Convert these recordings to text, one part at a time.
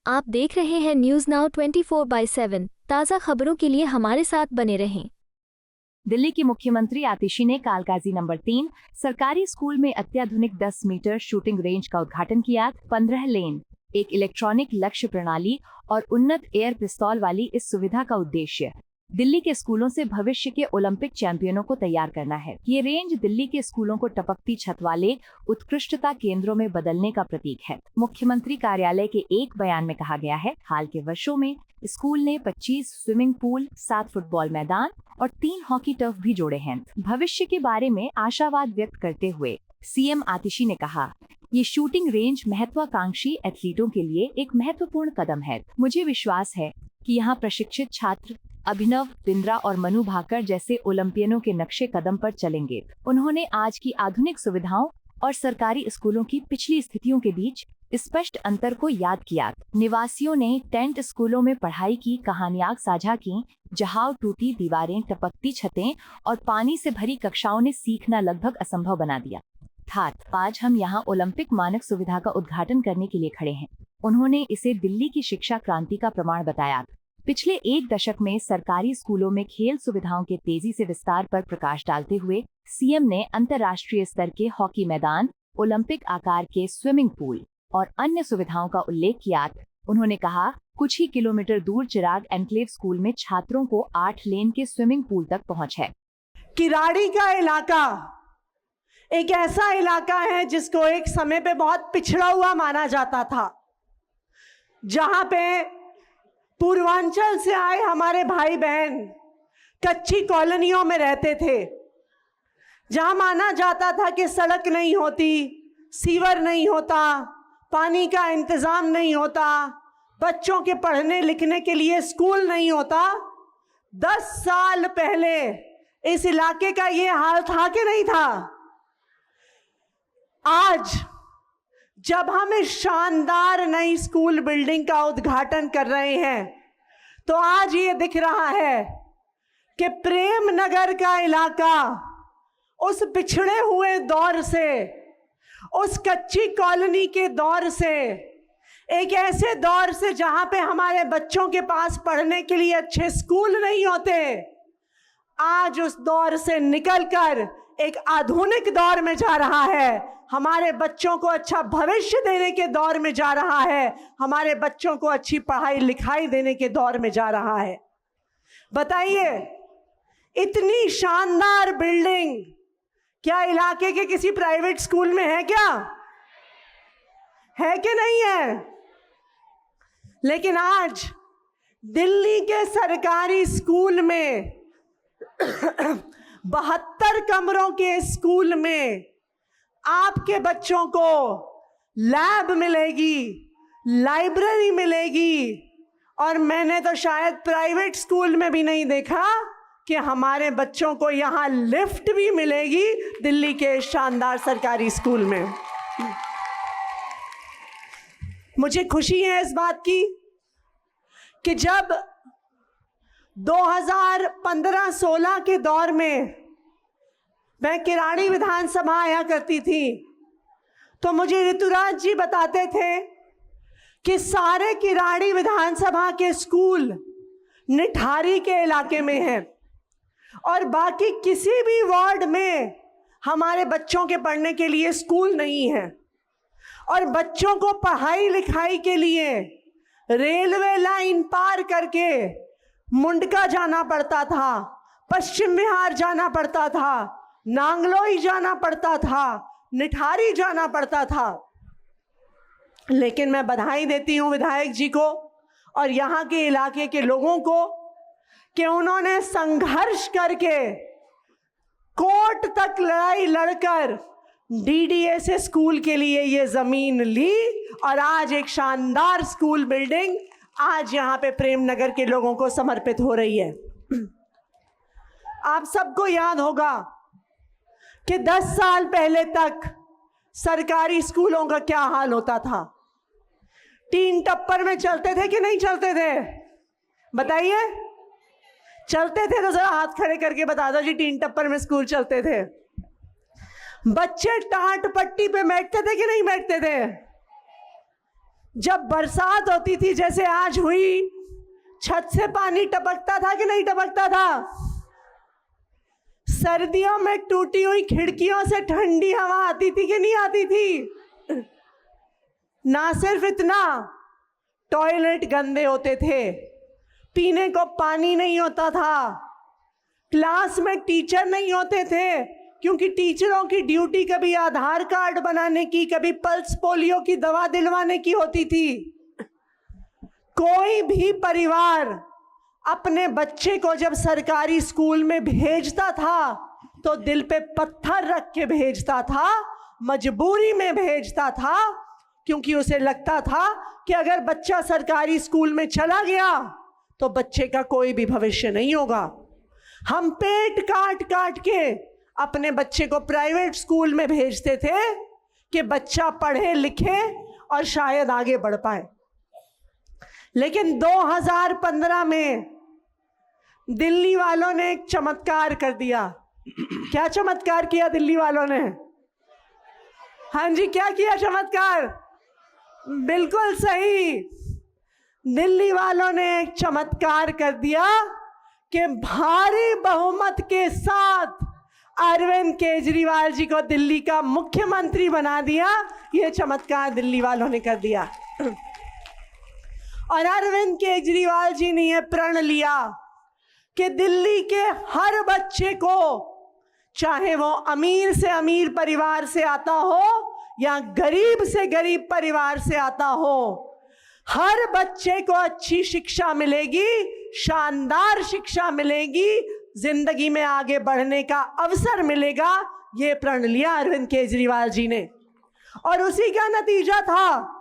आप देख रहे हैं न्यूज नाउ 24/7। ताज़ा खबरों के लिए हमारे साथ बने रहें। दिल्ली की मुख्यमंत्री आतिशी ने कालकाजी नंबर 3 सरकारी स्कूल में अत्याधुनिक 10 मीटर शूटिंग रेंज का उद्घाटन किया। 15 लेन, एक इलेक्ट्रॉनिक लक्ष्य प्रणाली और उन्नत एयर पिस्तौल वाली इस सुविधा का उद्देश्य दिल्ली के स्कूलों से भविष्य के ओलंपिक चैंपियनों को तैयार करना है। ये रेंज दिल्ली के स्कूलों को टपकती छत वाले उत्कृष्टता केंद्रों में बदलने का प्रतीक है। मुख्यमंत्री कार्यालय के एक बयान में कहा गया है, हाल के वर्षों में स्कूल ने 25 स्विमिंग पूल, 7 फुटबॉल मैदान और 3 हॉकी टर्फ भी जोड़े हैं। भविष्य के बारे में आशावाद व्यक्त करते हुए सीएम आतिशी ने कहा, ये शूटिंग रेंज महत्वाकांक्षी एथलीटों के लिए एक महत्वपूर्ण कदम है। मुझे विश्वास है कि यहाँ प्रशिक्षित छात्र अभिनव बिंद्रा और मनु भाकर जैसे ओलंपियनों के नक्शे कदम पर चलेंगे। उन्होंने आज की आधुनिक सुविधाओं और सरकारी स्कूलों की पिछली स्थितियों के बीच स्पष्ट अंतर को याद किया। निवासियों ने टेंट स्कूलों में पढ़ाई की कहानियां साझा की, जहां टूटी दीवारें, टपकती छतें और पानी से भरी कक्षाओं ने सीखना लगभग असंभव बना दिया था। आज हम यहाँ ओलंपिक मानक सुविधा का उद्घाटन करने के लिए खड़े हैं। उन्होंने इसे दिल्ली की शिक्षा क्रांति का प्रमाण बताया। पिछले एक दशक में सरकारी स्कूलों में खेल सुविधाओं के तेजी से विस्तार पर प्रकाश डालते हुए सीएम ने अंतर्राष्ट्रीय स्तर के हॉकी मैदान, ओलंपिक आकार के स्विमिंग पूल और अन्य सुविधाओं का उल्लेख किया। उन्होंने कहा, कुछ ही किलोमीटर दूर चिराग एनक्लेव स्कूल में छात्रों को 8 लेन के स्विमिंग पूल तक पहुंच है। किराड़ी का इलाका एक ऐसा इलाका है जिसको एक समय पे बहुत पिछड़ा हुआ माना जाता था, जहां पे पूर्वांचल से आए हमारे भाई बहन कच्ची कॉलोनियों में रहते थे, जहां माना जाता था कि सड़क नहीं होती, सीवर नहीं होता, पानी का इंतजाम नहीं होता, बच्चों के पढ़ने लिखने के लिए स्कूल नहीं होता। 10 साल पहले इस इलाके का ये हाल था कि नहीं था? आज जब हम इस शानदार नई स्कूल बिल्डिंग का उद्घाटन कर रहे हैं, तो आज ये दिख रहा है कि प्रेम नगर का इलाका उस पिछड़े हुए दौर से, उस कच्ची कॉलोनी के दौर से, एक ऐसे दौर से जहां पे हमारे बच्चों के पास पढ़ने के लिए अच्छे स्कूल नहीं होते, आज उस दौर से निकलकर एक आधुनिक दौर में जा रहा है। हमारे बच्चों को अच्छा भविष्य देने के दौर में जा रहा है, हमारे बच्चों को अच्छी पढ़ाई लिखाई देने के दौर में जा रहा है। बताइए, इतनी शानदार बिल्डिंग क्या इलाके के किसी प्राइवेट स्कूल में है? क्या है कि नहीं है? लेकिन आज दिल्ली के सरकारी स्कूल में 72 कमरों के स्कूल में आपके बच्चों को लैब मिलेगी, लाइब्रेरी मिलेगी, और मैंने तो शायद प्राइवेट स्कूल में भी नहीं देखा कि हमारे बच्चों को यहाँ लिफ्ट भी मिलेगी दिल्ली के शानदार सरकारी स्कूल में। मुझे खुशी है इस बात की कि जब 2015-16 के दौर में मैं किराड़ी विधानसभा आया करती थी, तो मुझे ऋतुराज जी बताते थे कि सारे किराड़ी विधानसभा के स्कूल निठारी के इलाके में हैं और बाकी किसी भी वार्ड में हमारे बच्चों के पढ़ने के लिए स्कूल नहीं है। और बच्चों को पढ़ाई लिखाई के लिए रेलवे लाइन पार करके मुंडका जाना पड़ता था, पश्चिम बिहार जाना पड़ता था, नांगलोई जाना पड़ता था, निठारी जाना पड़ता था। लेकिन मैं बधाई देती हूँ विधायक जी को और यहाँ के इलाके के लोगों को कि उन्होंने संघर्ष करके कोर्ट तक लड़ाई लड़कर डीडीए स्कूल के लिए ये जमीन ली और आज एक शानदार स्कूल बिल्डिंग आज यहाँ पे प्रेम नगर के लोगों को समर्पित हो रही है। आप सबको याद होगा कि 10 साल पहले तक सरकारी स्कूलों का क्या हाल होता था। टीन टप्पर में चलते थे कि नहीं चलते थे? बताइए, चलते थे तो जरा हाथ खड़े करके बता दो जी, टीन टप्पर में स्कूल चलते थे। बच्चे टाट पट्टी पे बैठते थे कि नहीं बैठते थे? जब बरसात होती थी जैसे आज हुई, छत से पानी टपकता था कि नहीं टपकता था? सर्दियों में टूटी हुई खिड़कियों से ठंडी हवा आती थी कि नहीं आती थी? ना सिर्फ इतना, टॉयलेट गंदे होते थे, पीने को पानी नहीं होता था, क्लास में टीचर नहीं होते थे, क्योंकि टीचरों की ड्यूटी कभी आधार कार्ड बनाने की, कभी पल्स पोलियो की दवा दिलवाने की होती थी। कोई भी परिवार अपने बच्चे को जब सरकारी स्कूल में भेजता था तो दिल पे पत्थर रख के भेजता था, मजबूरी में भेजता था, क्योंकि उसे लगता था कि अगर बच्चा सरकारी स्कूल में चला गया तो बच्चे का कोई भी भविष्य नहीं होगा। हम पेट काट काट के अपने बच्चे को प्राइवेट स्कूल में भेजते थे कि बच्चा पढ़े लिखे और शायद आगे बढ़ पाए। लेकिन 2015 में दिल्ली वालों ने एक चमत्कार कर दिया। क्या चमत्कार किया दिल्ली वालों ने? हाँ जी, क्या किया चमत्कार? बिल्कुल सही, दिल्ली वालों ने एक चमत्कार कर दिया कि भारी बहुमत के साथ अरविंद केजरीवाल जी को दिल्ली का मुख्यमंत्री बना दिया। ये चमत्कार दिल्ली वालों ने कर दिया। और अरविंद केजरीवाल जी ने यह प्रण लिया कि दिल्ली के हर बच्चे को, चाहे वो अमीर से अमीर परिवार से आता हो या गरीब से गरीब परिवार से आता हो, हर बच्चे को अच्छी शिक्षा मिलेगी, शानदार शिक्षा मिलेगी, जिंदगी में आगे बढ़ने का अवसर मिलेगा। ये प्रण लिया अरविंद केजरीवाल जी ने। और उसी का नतीजा था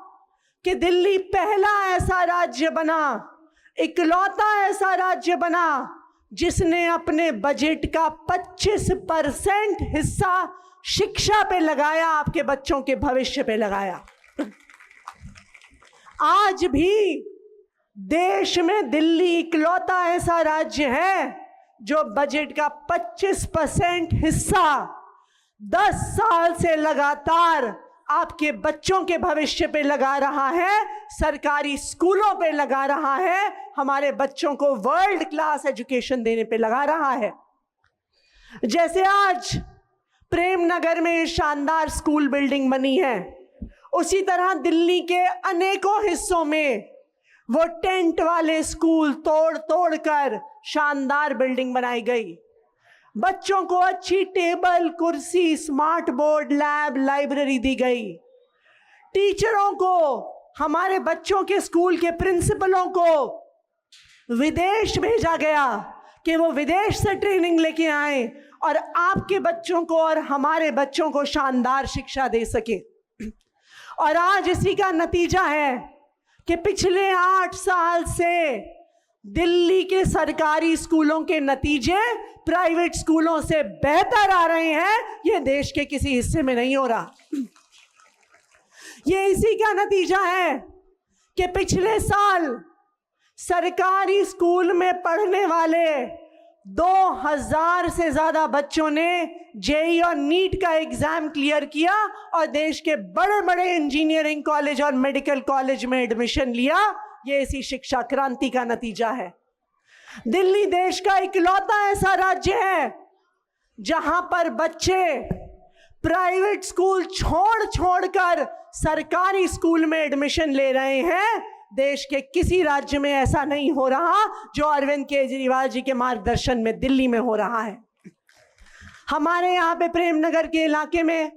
कि दिल्ली पहला ऐसा राज्य बना, इकलौता ऐसा राज्य बना जिसने अपने बजट का 25% हिस्सा शिक्षा पे लगाया, आपके बच्चों के भविष्य पे लगाया। आज भी देश में दिल्ली इकलौता ऐसा राज्य है जो बजट का 25% हिस्सा 10 साल से लगातार आपके बच्चों के भविष्य पे लगा रहा है, सरकारी स्कूलों पे लगा रहा है, हमारे बच्चों को वर्ल्ड क्लास एजुकेशन देने पे लगा रहा है। जैसे आज प्रेम नगर में शानदार स्कूल बिल्डिंग बनी है, उसी तरह दिल्ली के अनेकों हिस्सों में वो टेंट वाले स्कूल तोड़ तोड़ कर शानदार बिल्डिंग बनाई गई। बच्चों को अच्छी टेबल, कुर्सी, स्मार्ट बोर्ड, लैब, लाइब्रेरी दी गई। टीचरों को, हमारे बच्चों के स्कूल के प्रिंसिपलों को विदेश भेजा गया कि वो विदेश से ट्रेनिंग लेके आए और आपके बच्चों को और हमारे बच्चों को शानदार शिक्षा दे सके। और आज इसी का नतीजा है कि पिछले 8 साल से दिल्ली के सरकारी स्कूलों के नतीजे प्राइवेट स्कूलों से बेहतर आ रहे हैं। ये देश के किसी हिस्से में नहीं हो रहा। ये इसी का नतीजा है कि पिछले साल सरकारी स्कूल में पढ़ने वाले 2000 से ज्यादा बच्चों ने जेईई और नीट का एग्जाम क्लियर किया और देश के बड़े बड़े इंजीनियरिंग कॉलेज और मेडिकल कॉलेज में एडमिशन लिया। ये इसी शिक्षा क्रांति का नतीजा है। दिल्ली देश का इकलौता ऐसा राज्य है जहां पर बच्चे प्राइवेट स्कूल छोड़ छोड़कर सरकारी स्कूल में एडमिशन ले रहे हैं। देश के किसी राज्य में ऐसा नहीं हो रहा जो अरविंद केजरीवाल जी के मार्गदर्शन में दिल्ली में हो रहा है। हमारे यहाँ पे प्रेमनगर के इलाके में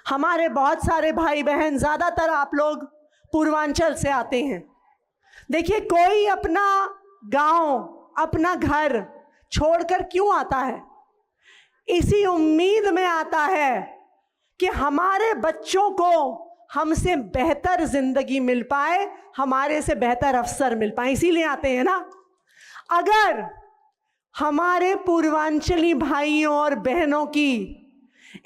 हमारे बहुत सारे भाई बहन, ज्यादातर आप लोग पूर्वांचल से आते हैं। देखिए, कोई अपना गांव, अपना घर छोड़कर क्यों आता है? इसी उम्मीद में आता है कि हमारे बच्चों को हमसे बेहतर जिंदगी मिल पाए, हमारे से बेहतर अवसर मिल पाए, इसीलिए आते हैं ना। अगर हमारे पूर्वांचली भाइयों और बहनों की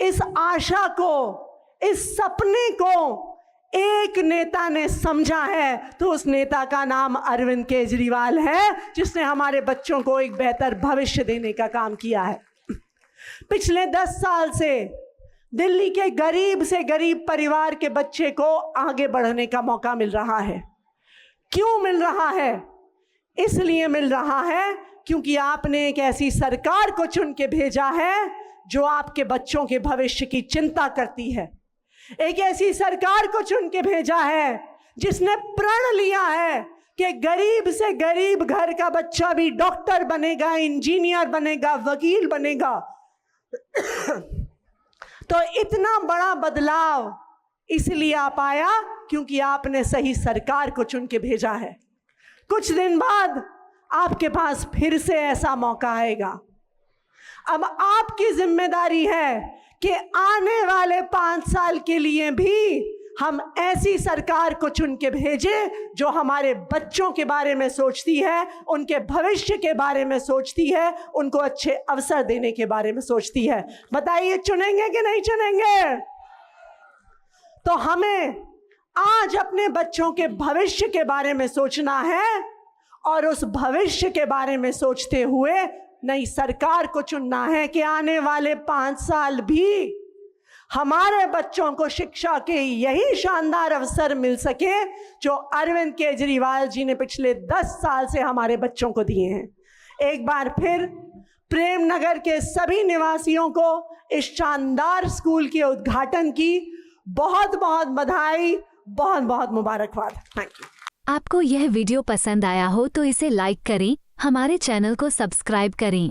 इस आशा को, इस सपने को एक नेता ने समझा है तो उस नेता का नाम अरविंद केजरीवाल है, जिसने हमारे बच्चों को एक बेहतर भविष्य देने का काम किया है। पिछले 10 साल से दिल्ली के गरीब से गरीब परिवार के बच्चे को आगे बढ़ने का मौका मिल रहा है। क्यों मिल रहा है? इसलिए मिल रहा है क्योंकि आपने एक ऐसी सरकार को चुन के भेजा है जो आपके बच्चों के भविष्य की चिंता करती है। एक ऐसी सरकार को चुन के भेजा है जिसने प्रण लिया है कि गरीब से गरीब घर का बच्चा भी डॉक्टर बनेगा, इंजीनियर बनेगा, वकील बनेगा। तो इतना बड़ा बदलाव इसलिए आ पाया क्योंकि आपने सही सरकार को चुन के भेजा है। कुछ दिन बाद आपके पास फिर से ऐसा मौका आएगा। अब आपकी जिम्मेदारी है कि आने वाले 5 साल के लिए भी हम ऐसी सरकार को चुन के भेजें जो हमारे बच्चों के बारे में सोचती है, उनके भविष्य के बारे में सोचती है, उनको अच्छे अवसर देने के बारे में सोचती है। बताइए, चुनेंगे कि नहीं चुनेंगे? तो हमें आज अपने बच्चों के भविष्य के बारे में सोचना है और उस भविष्य के बारे में सोचते हुए नई सरकार को चुनना है कि आने वाले 5 साल भी हमारे बच्चों को शिक्षा के यही शानदार अवसर मिल सके जो अरविंद केजरीवाल जी ने पिछले 10 साल से हमारे बच्चों को दिए हैं। एक बार फिर प्रेम नगर के सभी निवासियों को इस शानदार स्कूल के उद्घाटन की बहुत बहुत बधाई, बहुत बहुत मुबारकबाद। Thank you. आपको यह वीडियो पसंद आया हो तो इसे लाइक करें, हमारे चैनल को सब्सक्राइब करें